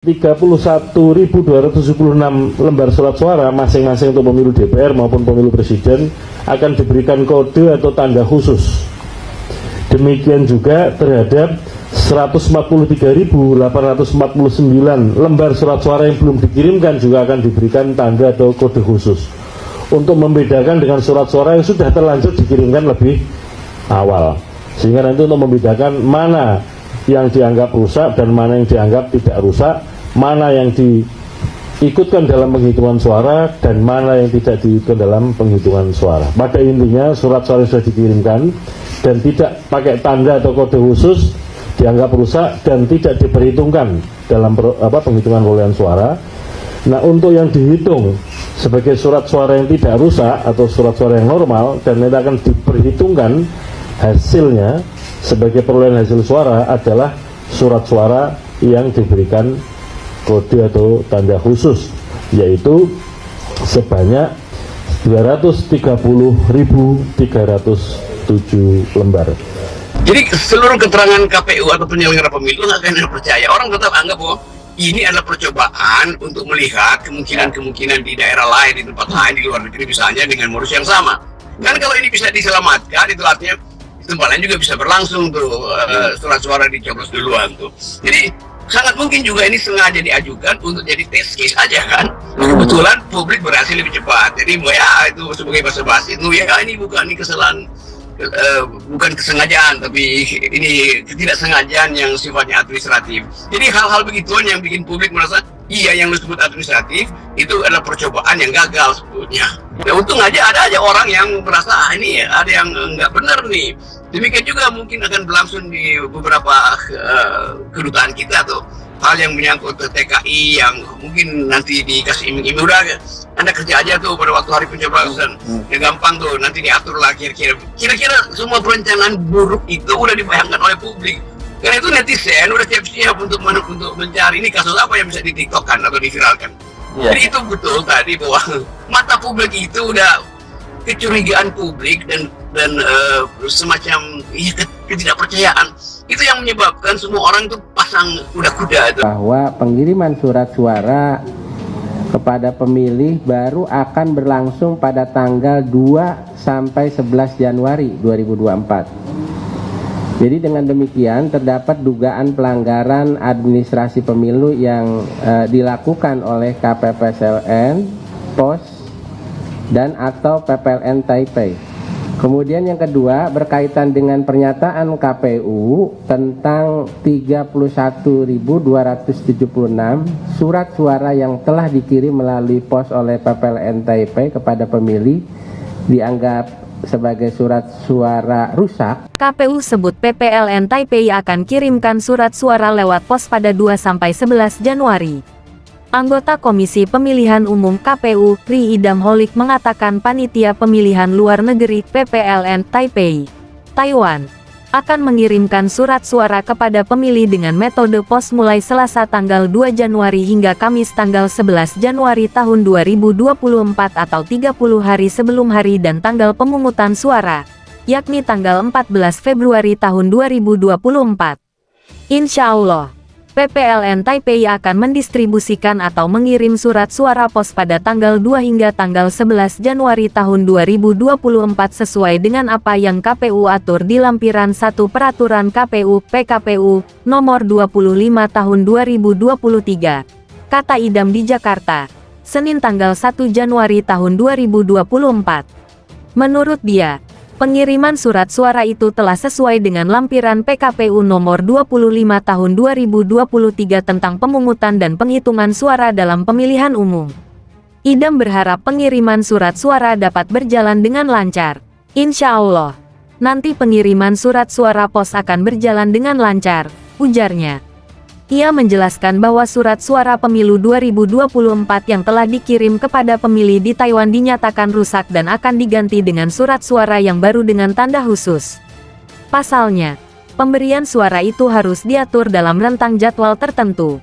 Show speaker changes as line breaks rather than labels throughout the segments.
31.276 lembar surat suara masing-masing untuk pemilu DPR maupun pemilu presiden akan diberikan kode atau tanda khusus. Demikian juga terhadap 143.849 lembar surat suara yang belum dikirimkan juga akan diberikan tanda atau kode khusus untuk membedakan dengan surat suara yang sudah terlanjur dikirimkan lebih awal, sehingga nanti untuk membedakan mana yang dianggap rusak dan mana yang dianggap tidak rusak, mana yang diikutkan dalam penghitungan suara dan mana yang tidak diikutkan dalam penghitungan suara. Pada intinya surat suara sudah dikirimkan dan tidak pakai tanda atau kode khusus dianggap rusak dan tidak diperhitungkan dalam penghitungan perolehan suara. Nah, untuk yang dihitung sebagai surat suara yang tidak rusak atau surat suara yang normal dan nanti akan diperhitungkan hasilnya sebagai perolehan hasil suara adalah surat suara yang diberikan kode atau tanda khusus, yaitu sebanyak 230.307 lembar.
Jadi seluruh keterangan KPU atau penyelenggara pemilu nggak akan percaya. Orang tetap anggap bahwa ini adalah percobaan untuk melihat kemungkinan-kemungkinan di daerah lain, di tempat lain, di luar negeri misalnya dengan modus yang sama. Kan kalau ini bisa diselamatkan, itu artinya tempat lain juga bisa berlangsung tuh surat suara dicoblos duluan tuh. Jadi sangat mungkin juga ini sengaja diajukan untuk jadi test case aja kan. Kebetulan publik berhasil lebih cepat. Jadi ya itu sebagai basa-basi itu ya ini bukan kesalahan, bukan kesengajaan, tapi ini ketidaksengajaan yang sifatnya administratif. Jadi hal-hal begituan yang bikin publik merasa iya yang disebut administratif itu adalah percobaan yang gagal sebetulnya. Nah, untung aja ada aja orang yang merasa ini ada yang nggak benar nih. Demikian juga mungkin akan berlangsung di beberapa kedutaan kita tuh, hal yang menyangkut TKI yang mungkin nanti dikasih iming-iming, udah Anda kerja aja tuh pada waktu hari pencoblosan, ya gampang tuh nanti diatur lah kira-kira semua perencanaan buruk itu udah dibayangkan oleh publik. Karena itu netizen udah siap-siap untuk mencari ini kasus apa yang bisa ditiktokan atau diviralkan. Jadi itu betul tadi bahwa mata publik itu udah kecurigaan publik dan semacam ketidakpercayaan itu yang menyebabkan semua orang itu pasang kuda-kuda itu.
Bahwa pengiriman surat suara kepada pemilih baru akan berlangsung pada tanggal 2 sampai 11 Januari 2024. Jadi dengan demikian terdapat dugaan pelanggaran administrasi pemilu yang dilakukan oleh KPPSLN, POS, dan atau PPLN Taipei. Kemudian yang kedua berkaitan dengan pernyataan KPU tentang 31.276 surat suara yang telah dikirim melalui pos oleh PPLN Taipei kepada pemilih dianggap sebagai surat suara rusak.
KPU sebut PPLN Taipei akan kirimkan surat suara lewat pos pada 2-11 Januari. Anggota Komisi Pemilihan Umum KPU, Ri Idam Holik mengatakan panitia pemilihan luar negeri PPLN Taipei, Taiwan, akan mengirimkan surat suara kepada pemilih dengan metode pos mulai Selasa tanggal 2 Januari hingga Kamis tanggal 11 Januari tahun 2024 atau 30 hari sebelum hari dan tanggal pemungutan suara, yakni tanggal 14 Februari tahun 2024. Insya Allah, PPLN Taipei akan mendistribusikan atau mengirim surat suara pos pada tanggal 2 hingga tanggal 11 Januari tahun 2024 sesuai dengan apa yang KPU atur di lampiran 1 Peraturan KPU PKPU nomor 25 tahun 2023, kata Idam di Jakarta, Senin tanggal 1 Januari tahun 2024. Menurut dia, pengiriman surat suara itu telah sesuai dengan lampiran PKPU nomor 25 tahun 2023 tentang pemungutan dan penghitungan suara dalam pemilihan umum. Idam berharap pengiriman surat suara dapat berjalan dengan lancar. Insya Allah, nanti pengiriman surat suara pos akan berjalan dengan lancar, ujarnya. Ia menjelaskan bahwa surat suara pemilu 2024 yang telah dikirim kepada pemilih di Taiwan dinyatakan rusak dan akan diganti dengan surat suara yang baru dengan tanda khusus. Pasalnya, pemberian suara itu harus diatur dalam rentang jadwal tertentu.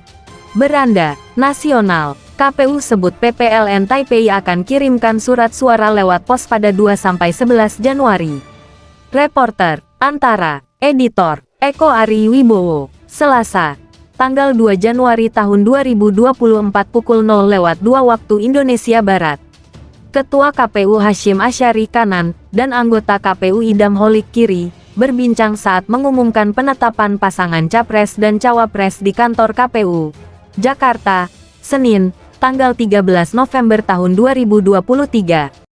Beranda nasional, KPU sebut PPLN Taipei akan kirimkan surat suara lewat pos pada 2-11 Januari. Reporter, Antara, Editor, Eko Ari Wibowo, Selasa, tanggal 2 Januari tahun 2024 pukul 0:02 waktu Indonesia Barat. Ketua KPU Hashim Asyari kanan, dan anggota KPU Idam Holik kiri, berbincang saat mengumumkan penetapan pasangan Capres dan Cawapres di kantor KPU. Jakarta, Senin, tanggal 13 November tahun 2023.